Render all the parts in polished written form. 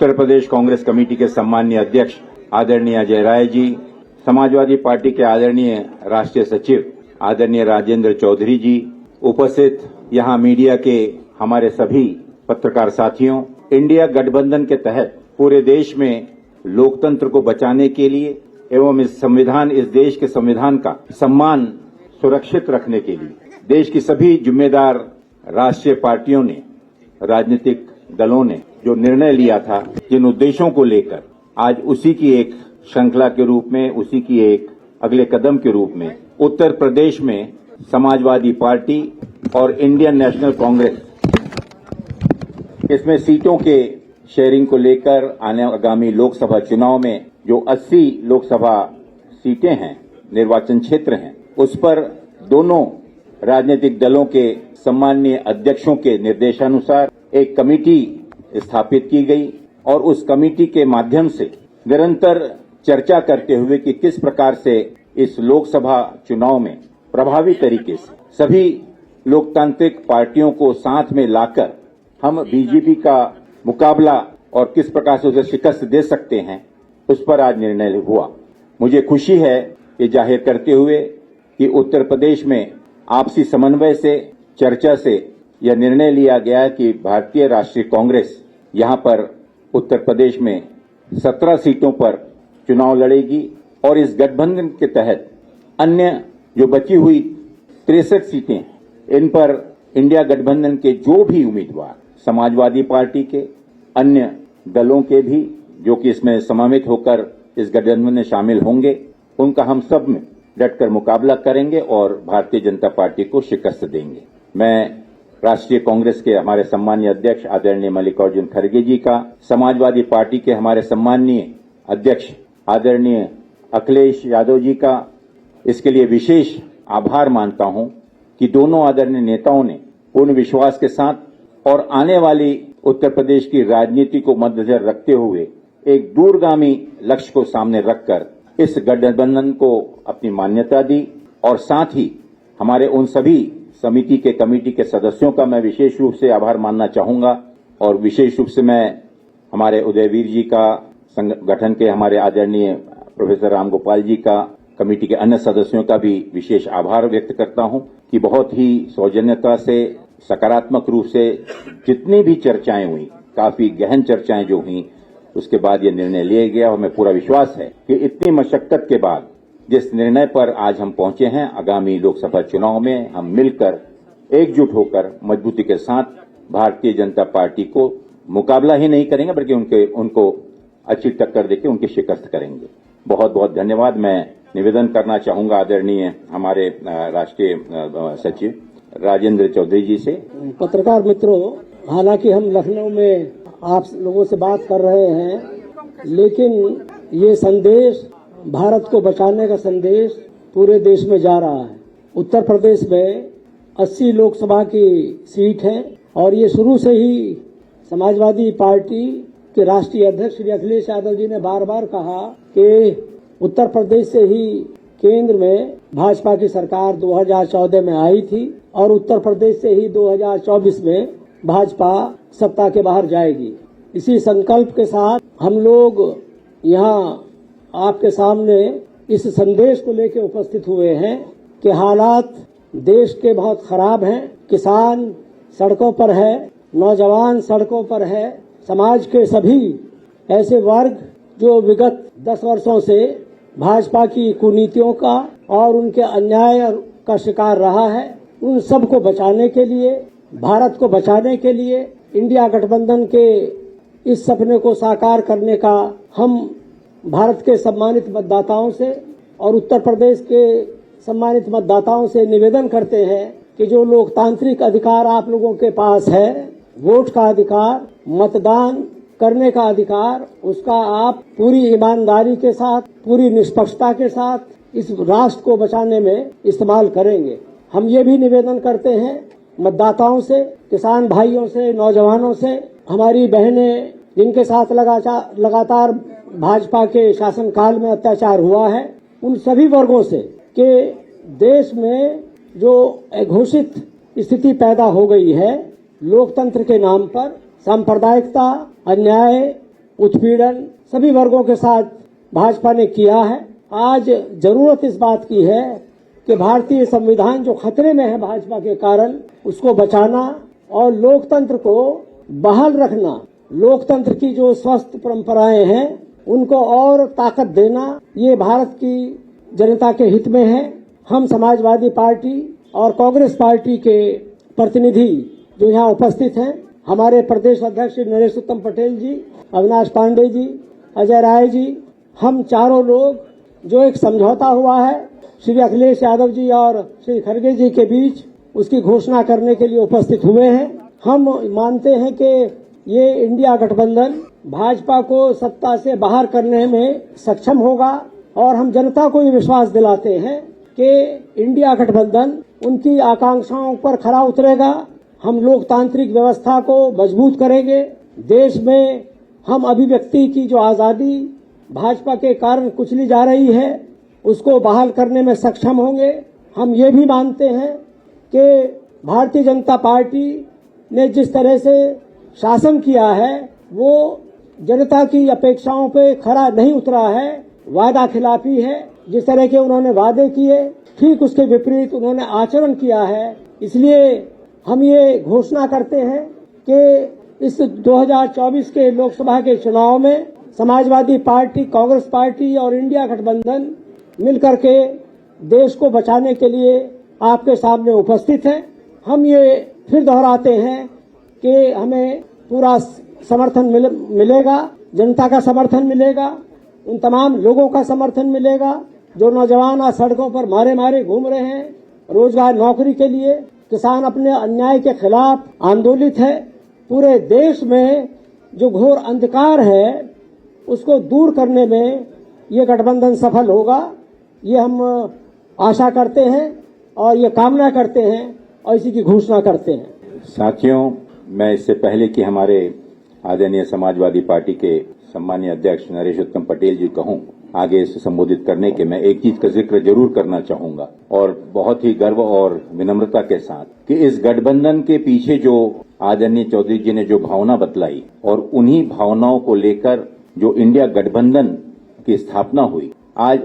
Uttar Pradesh Congress committee के सम्मानीय अध्यक्ष आदरणीय अजय राय जी, समाजवादी पार्टी के आदरणीय राष्ट्रीय सचिव आदरणीय राजेंद्र चौधरी जी, उपस्थित यहाँ मीडिया के हमारे सभी पत्रकार साथियों, इंडिया गठबंधन के तहत पूरे देश में लोकतंत्र को बचाने के लिए एवं इस देश के संविधान का सम्मान सुरक्षित रखने के लिए देश की सभी जिम्मेदार राष्ट्रीय पार्टियों ने, राजनीतिक दलों ने जो निर्णय लिया था, जिन उद्देश्यों को लेकर आज उसी की एक श्रृंखला के रूप में, उसी की एक अगले कदम के रूप में उत्तर प्रदेश में समाजवादी पार्टी और इंडियन नेशनल कांग्रेस इसमें सीटों के शेयरिंग को लेकर आगामी लोकसभा चुनाव में जो 80 लोकसभा सीटें हैं, निर्वाचन क्षेत्र हैं, उस पर दोनों राजनीतिक दलों के सम्मानीय अध्यक्षों के निर्देशानुसार एक कमेटी स्थापित की गई और उस कमेटी के माध्यम से निरंतर चर्चा करते हुए कि किस प्रकार से इस लोकसभा चुनाव में प्रभावी तरीके से सभी लोकतांत्रिक पार्टियों को साथ में लाकर हम बीजेपी का मुकाबला और किस प्रकार से उसे शिकस्त दे सकते हैं, उस पर आज निर्णय हुआ। मुझे खुशी है ये जाहिर करते हुए कि उत्तर प्रदेश में आपसी समन्वय से, चर्चा से यह निर्णय लिया गया कि भारतीय राष्ट्रीय कांग्रेस यहां पर उत्तर प्रदेश में 17 सीटों पर चुनाव लड़ेगी और इस गठबंधन के तहत अन्य जो बची हुई 63 सीटें हैं, इन पर इंडिया गठबंधन के जो भी उम्मीदवार समाजवादी पार्टी के, अन्य दलों के भी जो कि इसमें समावित होकर इस गठबंधन में शामिल होंगे, उनका हम सब में डटकर मुकाबला करेंगे और भारतीय जनता पार्टी को शिकस्त देंगे। मैं राष्ट्रीय कांग्रेस के हमारे सम्मानीय अध्यक्ष आदरणीय मल्लिकार्जुन खड़गे जी का, समाजवादी पार्टी के हमारे सम्मानीय अध्यक्ष आदरणीय अखिलेश यादव जी का इसके लिए विशेष आभार मानता हूं कि दोनों आदरणीय नेताओं ने पूर्ण विश्वास के साथ और आने वाली उत्तर प्रदेश की राजनीति को मद्देनजर रखते हुए एक दूरगामी लक्ष्य को सामने रखकर इस गठबंधन को अपनी मान्यता दी और साथ ही हमारे उन सभी समिति के कमेटी के सदस्यों का मैं विशेष रूप से आभार मानना चाहूंगा और विशेष रूप से मैं हमारे उदयवीर जी का, संगठन के हमारे आदरणीय प्रोफेसर रामगोपाल जी का, कमेटी के अन्य सदस्यों का भी विशेष आभार व्यक्त करता हूं कि बहुत ही सौजन्यता से, सकारात्मक रूप से जितनी भी चर्चाएं हुई, काफी गहन चर्चाएं जो हुई, उसके बाद यह निर्णय लिया गया और हमें पूरा विश्वास है कि इतनी मशक्कत के बाद जिस निर्णय पर आज हम पहुंचे हैं, आगामी लोकसभा चुनाव में हम मिलकर एकजुट होकर मजबूती के साथ भारतीय जनता पार्टी को मुकाबला ही नहीं करेंगे बल्कि उनको अच्छी टक्कर देकर उनकी शिकस्त करेंगे। बहुत बहुत धन्यवाद। मैं निवेदन करना चाहूंगा आदरणीय हमारे राष्ट्रीय सचिव राजेंद्र चौधरी जी से। पत्रकार मित्रों, हालांकि हम लखनऊ में आप लोगों से बात कर रहे हैं, लेकिन ये संदेश, भारत को बचाने का संदेश पूरे देश में जा रहा है। उत्तर प्रदेश में 80 लोकसभा की सीट है और ये शुरू से ही समाजवादी पार्टी के राष्ट्रीय अध्यक्ष श्री अखिलेश यादव जी ने बार बार कहा कि उत्तर प्रदेश से ही केंद्र में भाजपा की सरकार 2014 में आई थी और उत्तर प्रदेश से ही 2024 में भाजपा सत्ता के बाहर जाएगी। इसी संकल्प के साथ हम लोग यहाँ आपके सामने इस संदेश को लेकर उपस्थित हुए हैं कि हालात देश के बहुत खराब हैं। किसान सड़कों पर है, नौजवान सड़कों पर है, समाज के सभी ऐसे वर्ग जो विगत 10 वर्षों से भाजपा की कुनीतियों का और उनके अन्याय का शिकार रहा है, उन सब को बचाने के लिए, भारत को बचाने के लिए इंडिया गठबंधन के इस सपने को साकार करने का हम भारत के सम्मानित मतदाताओं से और उत्तर प्रदेश के सम्मानित मतदाताओं से निवेदन करते हैं कि जो लोकतांत्रिक अधिकार आप लोगों के पास है, वोट का अधिकार, मतदान करने का अधिकार, उसका आप पूरी ईमानदारी के साथ, पूरी निष्पक्षता के साथ इस राष्ट्र को बचाने में इस्तेमाल करेंगे। हम ये भी निवेदन करते हैं मतदाताओं से, किसान भाइयों से, नौजवानों से, हमारी बहनें जिनके साथ लगातार भाजपा के शासनकाल में अत्याचार हुआ है, उन सभी वर्गों से कि देश में जो घोषित स्थिति पैदा हो गई है लोकतंत्र के नाम पर, सांप्रदायिकता, अन्याय उत्पीड़न सभी वर्गों के साथ भाजपा ने किया है। आज जरूरत इस बात की है कि भारतीय संविधान जो खतरे में है भाजपा के कारण, उसको बचाना और लोकतंत्र को बहाल रखना, लोकतंत्र की जो स्वस्थ परंपराएं हैं उनको और ताकत देना, ये भारत की जनता के हित में है। हम समाजवादी पार्टी और कांग्रेस पार्टी के प्रतिनिधि जो यहाँ उपस्थित हैं, हमारे प्रदेश अध्यक्ष नरेश उत्तम पटेल जी, अविनाश पांडे जी, अजय राय जी, हम चारों लोग जो एक समझौता हुआ है श्री अखिलेश यादव जी और श्री खड़गे जी के बीच, उसकी घोषणा करने के लिए उपस्थित हुए हैं। हम मानते हैं कि ये इंडिया गठबंधन भाजपा को सत्ता से बाहर करने में सक्षम होगा और हम जनता को ये विश्वास दिलाते हैं कि इंडिया गठबंधन उनकी आकांक्षाओं पर खरा उतरेगा। हम लोकतांत्रिक व्यवस्था को मजबूत करेंगे। देश में हम अभिव्यक्ति की जो आजादी भाजपा के कारण कुचली जा रही है, उसको बहाल करने में सक्षम होंगे। हम ये भी मानते हैं कि भारतीय जनता पार्टी ने जिस तरह से शासन किया है वो जनता की अपेक्षाओं पे खरा नहीं उतरा है, वादा खिलाफी है। जिस तरह के उन्होंने वादे किए ठीक उसके विपरीत उन्होंने आचरण किया है। इसलिए हम ये घोषणा करते हैं कि इस 2024 के लोकसभा के चुनाव में समाजवादी पार्टी, कांग्रेस पार्टी और इंडिया गठबंधन मिलकर के देश को बचाने के लिए आपके सामने उपस्थित है। हम ये फिर दोहराते हैं कि हमें पूरा समर्थन मिलेगा, जनता का समर्थन मिलेगा, उन तमाम लोगों का समर्थन मिलेगा जो नौजवान आज सड़कों पर मारे मारे घूम रहे हैं रोजगार नौकरी के लिए। किसान अपने अन्याय के खिलाफ आंदोलित है। पूरे देश में जो घोर अंधकार है उसको दूर करने में ये गठबंधन सफल होगा, ये हम आशा करते हैं और ये कामना करते हैं और इसी की घोषणा करते हैं। साथियों, मैं इससे पहले कि हमारे आदरणीय समाजवादी पार्टी के सम्मानीय अध्यक्ष नरेश उत्तम पटेल जी कहूं आगे इसे संबोधित करने के, मैं एक चीज का जिक्र जरूर करना चाहूंगा और बहुत ही गर्व और विनम्रता के साथ कि इस गठबंधन के पीछे जो आदरणीय चौधरी जी ने जो भावना बतलाई और उन्हीं भावनाओं को लेकर जो इंडिया गठबंधन की स्थापना हुई, आज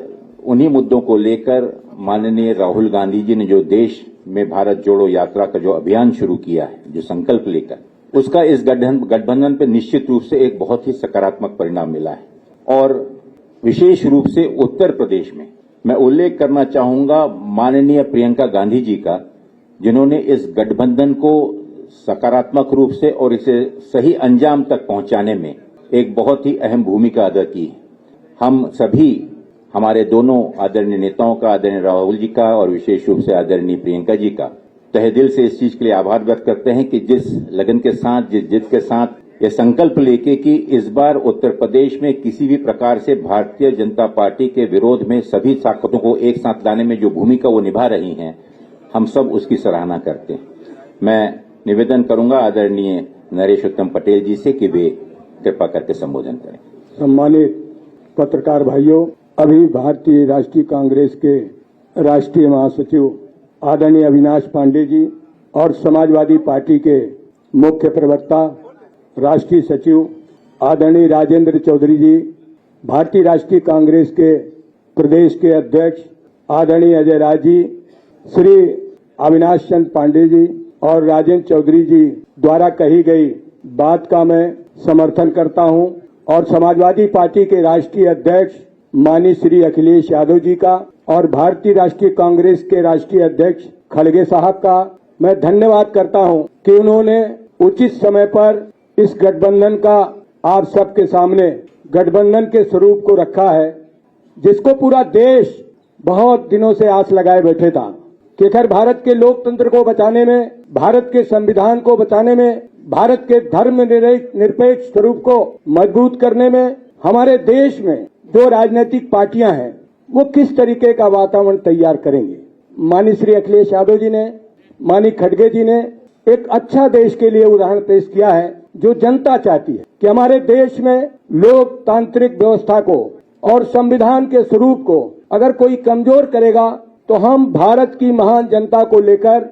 उन्हीं मुद्दों को लेकर माननीय राहुल गांधी जी ने जो देश में भारत जोड़ो यात्रा का जो अभियान शुरू किया है, जो संकल्प लेकर, उसका इस गठबंधन पर निश्चित रूप से एक बहुत ही सकारात्मक परिणाम मिला है। और विशेष रूप से उत्तर प्रदेश में मैं उल्लेख करना चाहूंगा माननीय प्रियंका गांधी जी का, जिन्होंने इस गठबंधन को सकारात्मक रूप से और इसे सही अंजाम तक पहुंचाने में एक बहुत ही अहम भूमिका अदा की है। हम सभी, हमारे दोनों आदरणीय नेताओं का, आदरणीय राहुल जी का और विशेष रूप से आदरणीय प्रियंका जी का तहे दिल से इस चीज के लिए आभार व्यक्त करते हैं कि जिस लगन के साथ, जिस जिद के साथ ये संकल्प लेके कि इस बार उत्तर प्रदेश में किसी भी प्रकार से भारतीय जनता पार्टी के विरोध में सभी ताकतों को एक साथ लाने में जो भूमिका वो निभा रही हैं, हम सब उसकी सराहना करते हैं। मैं निवेदन करूंगा आदरणीय नरेश उत्तम पटेल जी से कि वे कृपा करके संबोधन करें। सम्मानित पत्रकार भाइयों, अभी भारतीय राष्ट्रीय कांग्रेस के राष्ट्रीय महासचिव आदरणीय अविनाश पांडे जी और समाजवादी पार्टी के मुख्य प्रवक्ता राष्ट्रीय सचिव आदरणीय राजेंद्र चौधरी जी, भारतीय राष्ट्रीय कांग्रेस के प्रदेश के अध्यक्ष आदरणीय अजय राय जी, श्री अविनाश चंद्र पांडे जी और राजेंद्र चौधरी जी द्वारा कही गई बात का मैं समर्थन करता हूं और समाजवादी पार्टी के राष्ट्रीय अध्यक्ष माननीय श्री अखिलेश यादव जी का और भारतीय राष्ट्रीय कांग्रेस के राष्ट्रीय अध्यक्ष खड़गे साहब का मैं धन्यवाद करता हूं कि उन्होंने उचित समय पर इस गठबंधन का आप सबके सामने गठबंधन के स्वरूप को रखा है, जिसको पूरा देश बहुत दिनों से आस लगाए बैठे था कि अगर भारत के लोकतंत्र को बचाने में, भारत के संविधान को बचाने में, भारत के धर्म निरपेक्ष स्वरूप को मजबूत करने में हमारे देश में जो राजनीतिक पार्टियां हैं वो किस तरीके का वातावरण तैयार करेंगे। माननीय श्री अखिलेश यादव जी ने, माननीय खड़गे जी ने एक अच्छा देश के लिए उदाहरण पेश किया है, जो जनता चाहती है कि हमारे देश में लोकतांत्रिक व्यवस्था को और संविधान के स्वरूप को अगर कोई कमजोर करेगा तो हम भारत की महान जनता को लेकर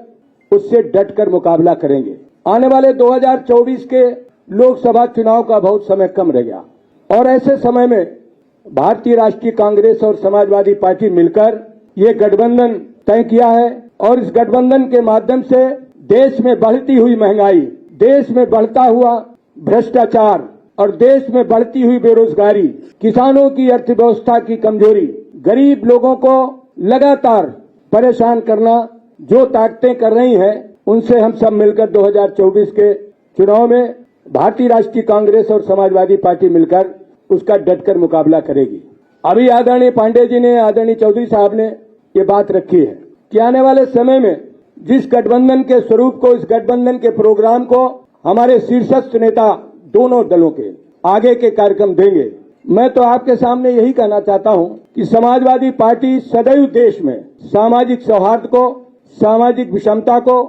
उससे डटकर मुकाबला करेंगे। आने वाले 2024 के लोकसभा चुनाव का बहुत समय कम रह गया। और ऐसे समय में भारतीय राष्ट्रीय कांग्रेस और समाजवादी पार्टी मिलकर ये गठबंधन तय किया है और इस गठबंधन के माध्यम से देश में बढ़ती हुई महंगाई, देश में बढ़ता हुआ भ्रष्टाचार और देश में बढ़ती हुई बेरोजगारी, किसानों की अर्थव्यवस्था की कमजोरी, गरीब लोगों को लगातार परेशान करना जो ताकतें कर रही हैं, उनसे हम सब मिलकर 2024 के चुनाव में भारतीय राष्ट्रीय कांग्रेस और समाजवादी पार्टी मिलकर उसका डटकर मुकाबला करेगी। अभी आदरणीय पांडे जी ने, आदरणीय चौधरी साहब ने ये बात रखी है कि आने वाले समय में जिस गठबंधन के स्वरूप को, इस गठबंधन के प्रोग्राम को हमारे शीर्षस्थ नेता दोनों दलों के आगे के कार्यक्रम देंगे। मैं तो आपके सामने यही कहना चाहता हूं कि समाजवादी पार्टी सदैव देश में सामाजिक सौहार्द को, सामाजिक विषमता को,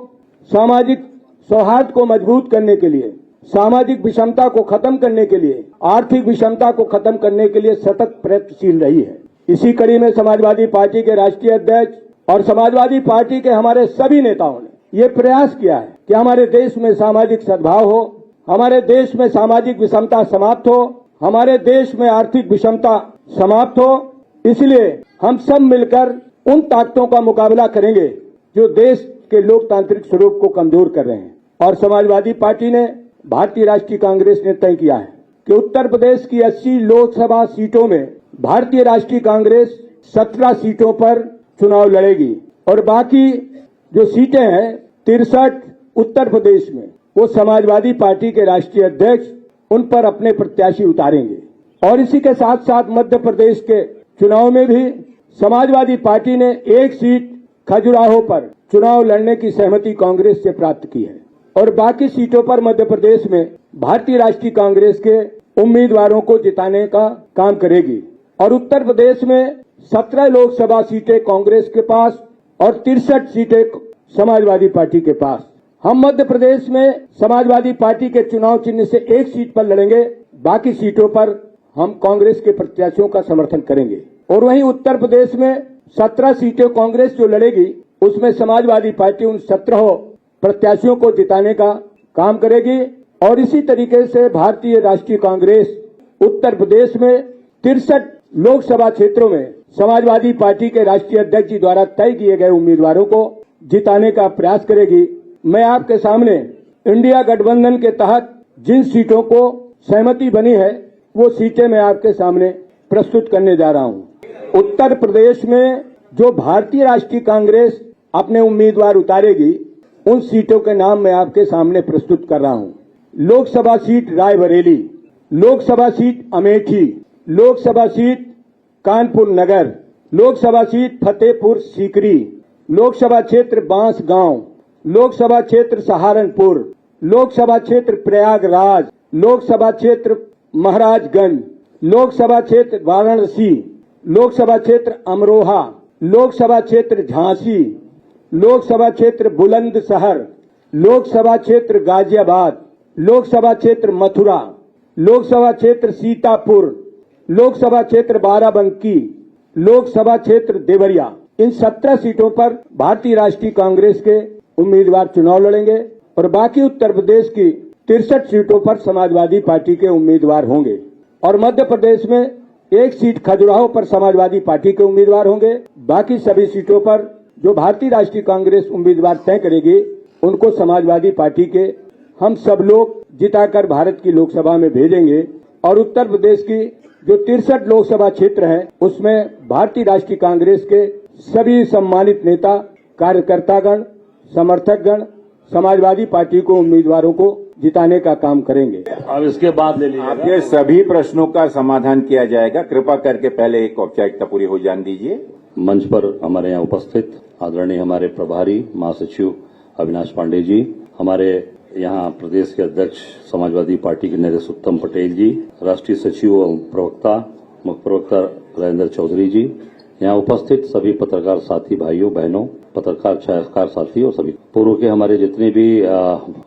सामाजिक सौहार्द को मजबूत करने के लिए, सामाजिक विषमता को खत्म करने के लिए, आर्थिक विषमता को खत्म करने के लिए सतत प्रयत्नशील रही है। इसी कड़ी में समाजवादी पार्टी के राष्ट्रीय अध्यक्ष और समाजवादी पार्टी के हमारे सभी नेताओं ने ये प्रयास किया है कि हमारे देश में सामाजिक सद्भाव हो, हमारे देश में सामाजिक विषमता समाप्त हो, हमारे देश में आर्थिक विषमता समाप्त हो। इसलिए हम सब मिलकर उन ताकतों का मुकाबला करेंगे जो देश के लोकतांत्रिक स्वरूप को कमजोर कर रहे हैं। और समाजवादी पार्टी ने, भारतीय राष्ट्रीय कांग्रेस ने तय किया है कि उत्तर प्रदेश की 80 लोकसभा सीटों में भारतीय राष्ट्रीय कांग्रेस 17 सीटों पर चुनाव लड़ेगी और बाकी जो सीटें हैं 63 उत्तर प्रदेश में वो समाजवादी पार्टी के राष्ट्रीय अध्यक्ष उन पर अपने प्रत्याशी उतारेंगे। और इसी के साथ साथ मध्य प्रदेश के चुनाव में भी समाजवादी पार्टी ने एक सीट खजुराहो पर चुनाव लड़ने की सहमति कांग्रेस से प्राप्त की है और बाकी सीटों पर मध्य प्रदेश में भारतीय राष्ट्रीय कांग्रेस के उम्मीदवारों को जिताने का काम करेगी। और उत्तर प्रदेश में 17 लोकसभा सीटें कांग्रेस के पास और 63 सीटें समाजवादी पार्टी के पास। हम मध्य प्रदेश में समाजवादी पार्टी के चुनाव चिन्ह से एक सीट पर लड़ेंगे, बाकी सीटों पर हम कांग्रेस के प्रत्याशियों का समर्थन करेंगे। और वहीं उत्तर प्रदेश में 17 सीटें कांग्रेस जो लड़ेगी उसमें समाजवादी पार्टी उन 17 प्रत्याशियों को जिताने का काम करेगी। और इसी तरीके से भारतीय राष्ट्रीय कांग्रेस उत्तर प्रदेश में 63 लोकसभा क्षेत्रों में समाजवादी पार्टी के राष्ट्रीय अध्यक्ष जी द्वारा तय किए गए उम्मीदवारों को जिताने का प्रयास करेगी। मैं आपके सामने इंडिया गठबंधन के तहत जिन सीटों को सहमति बनी है वो सीटें मैं आपके सामने प्रस्तुत करने जा रहा हूं। उत्तर प्रदेश में जो भारतीय राष्ट्रीय कांग्रेस अपने उम्मीदवार उतारेगी उन सीटों के नाम मैं आपके सामने प्रस्तुत कर रहा हूं। Lok Sabha seat Raebareli, Lok Sabha seat Amethi, Lok Sabha seat Kanpur Nagar, Lok Sabha seat Fatehpur Sikri, Lok Sabha क्षेत्र बांसगांव, लोकसभा क्षेत्र सहारनपुर, लोकसभा क्षेत्र प्रयागराज, लोकसभा क्षेत्र महाराजगंज, लोकसभा क्षेत्र वाराणसी, लोकसभा क्षेत्र अमरोहा, लोकसभा क्षेत्र झांसी, लोकसभा क्षेत्र बुलंदशहर, लोकसभा क्षेत्र गाजियाबाद, लोकसभा क्षेत्र मथुरा, लोकसभा क्षेत्र सीतापुर, लोकसभा क्षेत्र बाराबंकी, लोकसभा क्षेत्र देवरिया। इन 17 सीटों पर भारतीय राष्ट्रीय कांग्रेस के उम्मीदवार चुनाव लड़ेंगे और बाकी उत्तर प्रदेश की 63 सीटों पर समाजवादी पार्टी के उम्मीदवार होंगे। और मध्य प्रदेश में एक सीट खजुराहो पर समाजवादी पार्टी के उम्मीदवार होंगे। बाकी सभी सीटों पर जो भारतीय राष्ट्रीय कांग्रेस उम्मीदवार तय करेगी उनको समाजवादी पार्टी के हम सब लोग जिताकर भारत की लोकसभा में भेजेंगे। और उत्तर प्रदेश की जो 63 लोकसभा क्षेत्र है उसमें भारतीय राष्ट्रीय कांग्रेस के सभी सम्मानित नेता, कार्यकर्तागण, समर्थकगण समाजवादी पार्टी को उम्मीदवारों को जिताने का काम करेंगे। अब इसके बाद ले लीजिए। आपके सभी प्रश्नों का समाधान किया जाएगा। कृपा करके पहले एक औपचारिकता पूरी हो जाने दीजिए। मंच पर हमारे यहाँ उपस्थित आदरणीय हमारे प्रभारी महासचिव अविनाश पांडे जी, हमारे यहाँ प्रदेश के अध्यक्ष समाजवादी पार्टी के नरेश उत्तम पटेल जी, राष्ट्रीय सचिव और प्रवक्ता मुख्य प्रवक्ता राजेंद्र चौधरी जी, यहाँ उपस्थित सभी पत्रकार साथी भाइयों बहनों, पत्रकार छायाकार साथी और सभी पूर्व के हमारे जितने भी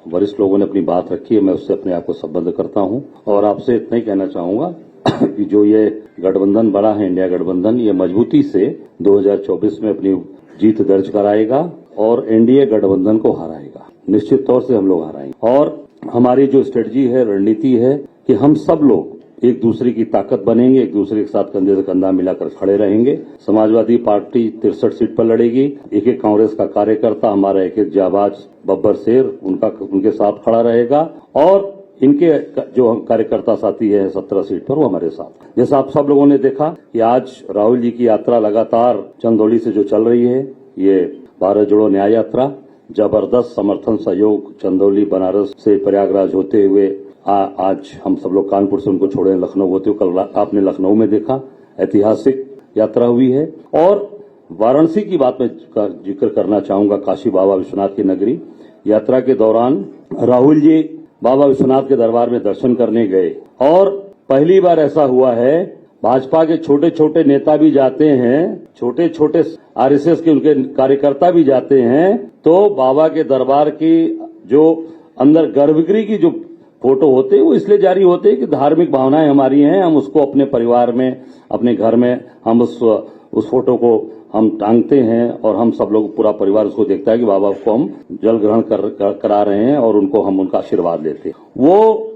वरिष्ठ लोगों ने अपनी बात रखी है, मैं उससे अपने आप को संबद्ध करता हूँ और आपसे इतना ही कहना चाहूंगा कि जो ये गठबंधन बड़ा है, इंडिया गठबंधन, ये मजबूती से 2024 में अपनी जीत दर्ज कराएगा और एनडीए गठबंधन को हराएगा। निश्चित तौर से हम लोग हराएंगे। और हमारी जो स्ट्रेटजी है, रणनीति है कि हम सब लोग एक दूसरे की ताकत बनेंगे, एक दूसरे के साथ कंधे से कंधा मिलाकर खड़े रहेंगे। समाजवादी पार्टी 63 सीट पर लड़ेगी। एक एक कांग्रेस का कार्यकर्ता, हमारा एक एक जाबाज बब्बर शेर उनके साथ खड़ा रहेगा और इनके जो कार्यकर्ता साथी है 17 सीट पर, वो हमारे साथ। जैसा आप सब लोगों ने देखा कि आज राहुल जी की यात्रा लगातार चंदौली से जो चल रही है, ये भारत जोड़ो न्याय यात्रा, जबरदस्त समर्थन सहयोग चंदौली बनारस से प्रयागराज होते हुए आज हम सब लोग कानपुर से उनको छोड़े लखनऊ होते हुए, कल आपने लखनऊ में देखा ऐतिहासिक यात्रा हुई है। और वाराणसी की बात में जिक्र करना चाहूंगा, काशी बाबा विश्वनाथ की नगरी। यात्रा के दौरान राहुल जी बाबा विश्वनाथ के दरबार में दर्शन करने गए और पहली बार ऐसा हुआ है, भाजपा के छोटे छोटे नेता भी जाते हैं, छोटे छोटे आरएसएस के उनके कार्यकर्ता भी जाते हैं, तो बाबा के दरबार की जो अंदर गर्भगृह की जो फोटो होते हैं वो इसलिए जारी होते हैं कि धार्मिक भावनाएं हमारी हैं, हम उसको अपने परिवार में, अपने घर में हम उस फोटो को हम टांगते हैं और हम सब लोग, पूरा परिवार उसको देखता है कि बाबा को हम जल ग्रहण करा रहे हैं और उनको हम उनका आशीर्वाद लेते हैं। वो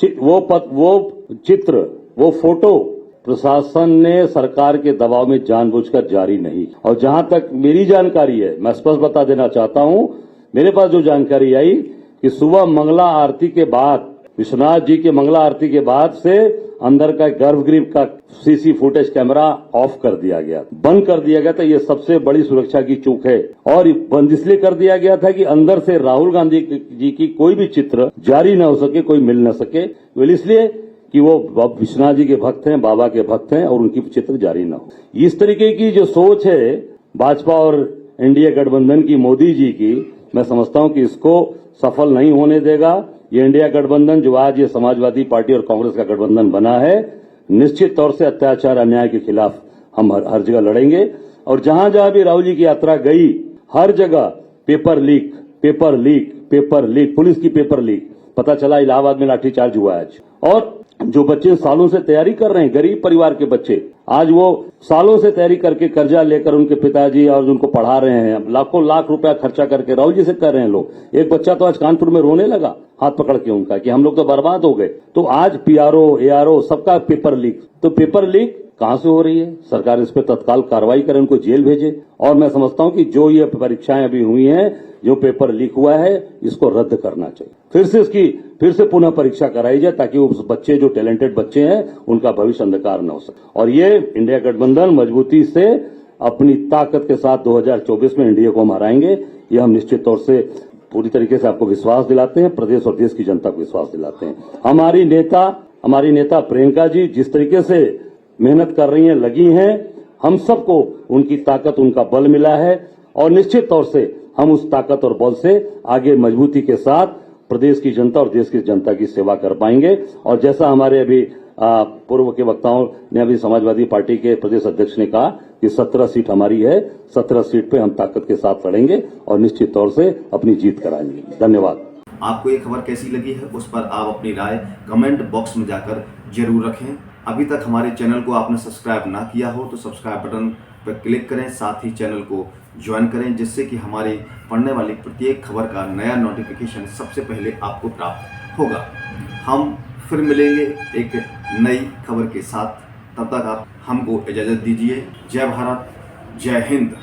चित्र, वो फोटो प्रशासन ने सरकार के दबाव में जानबूझकर जारी नहीं। और जहां तक मेरी जानकारी है, मैं स्पष्ट बता देना चाहता हूं, मेरे पास जो जानकारी आई कि सुबह मंगला आरती के बाद, विश्वनाथ जी के मंगला आरती के बाद से अंदर का गर्भगृह का सीसी फुटेज कैमरा ऑफ कर दिया गया, बंद कर दिया गया था। ये सबसे बड़ी सुरक्षा की चूक है और बंद इसलिए कर दिया गया था कि अंदर से राहुल गांधी जी की कोई भी चित्र जारी न हो सके, कोई मिल न सके, इसलिए कि वो विश्वनाथ जी के भक्त हैं, बाबा के भक्त हैं और उनकी चित्र जारी न हो। इस तरीके की जो सोच है भाजपा और एनडीए गठबंधन की, मोदी जी की, मैं समझता हूं कि इसको सफल नहीं होने देगा। ये इंडिया गठबंधन जो आज ये समाजवादी पार्टी और कांग्रेस का गठबंधन बना है, निश्चित तौर से अत्याचार अन्याय के खिलाफ हम हर जगह लड़ेंगे। और जहां जहां भी राहुल जी की यात्रा गई, हर जगह paper leak, paper leak, paper leak, police की पेपर लीक। पता चला इलाहाबाद में लाठीचार्ज हुआ आज। और जो बच्चे सालों से तैयारी कर रहे हैं, गरीब परिवार के बच्चे, आज वो सालों से तैयारी करके कर्जा लेकर उनके पिताजी और उनको पढ़ा रहे हैं, लाखों लाख रुपया खर्चा करके राहुल जी से कर रहे हैं लोग। एक बच्चा तो आज कानपुर में रोने लगा हाथ पकड़ के उनका कि हम लोग तो बर्बाद हो गए। तो आज पीआरओ, एआरओ सबका पेपर लीक। तो पेपर लीक कहां से हो रही है? सरकार इस पर तत्काल कार्रवाई करे, उनको जेल भेजे। और मैं समझता हूं कि जो ये परीक्षाएं अभी हुई हैं, जो पेपर लीक हुआ है, इसको रद्द करना चाहिए। फिर से पुनः परीक्षा कराई जाए ताकि उस बच्चे, जो टैलेंटेड बच्चे हैं, उनका भविष्य अंधकार न हो सके। और ये इंडिया गठबंधन मजबूती से अपनी ताकत के साथ 2024 में एनडीए को हम हराएंगे। ये हम निश्चित तौर से पूरी तरीके से आपको विश्वास दिलाते हैं, प्रदेश और देश की जनता को विश्वास दिलाते हैं। हमारी नेता प्रियंका जी जिस तरीके से मेहनत कर रही हैं, लगी हैं, हम सबको उनकी ताकत, उनका बल मिला है और निश्चित तौर से हम उस ताकत और बल से आगे मजबूती के साथ प्रदेश की जनता और देश की जनता की सेवा कर पाएंगे। और जैसा हमारे अभी पूर्व के वक्ताओं ने, अभी समाजवादी पार्टी के प्रदेश अध्यक्ष ने कहा कि 17 सीट हमारी है, 17 सीट पे हम ताकत के साथ लड़ेंगे और निश्चित तौर से अपनी जीत कराएंगे। धन्यवाद। आपको ये खबर कैसी लगी है, उस पर आप अपनी राय कमेंट बॉक्स में जाकर जरूर रखें। अभी तक हमारे चैनल को आपने सब्सक्राइब ना किया हो तो सब्सक्राइब बटन पर क्लिक करें, साथ ही चैनल को ज्वाइन करें, जिससे कि हमारी पढ़ने वाली प्रत्येक खबर का नया नोटिफिकेशन सबसे पहले आपको प्राप्त होगा। हम फिर मिलेंगे एक नई खबर के साथ, तब तक आप हमको इजाजत दीजिए। जय भारत, जय हिंद।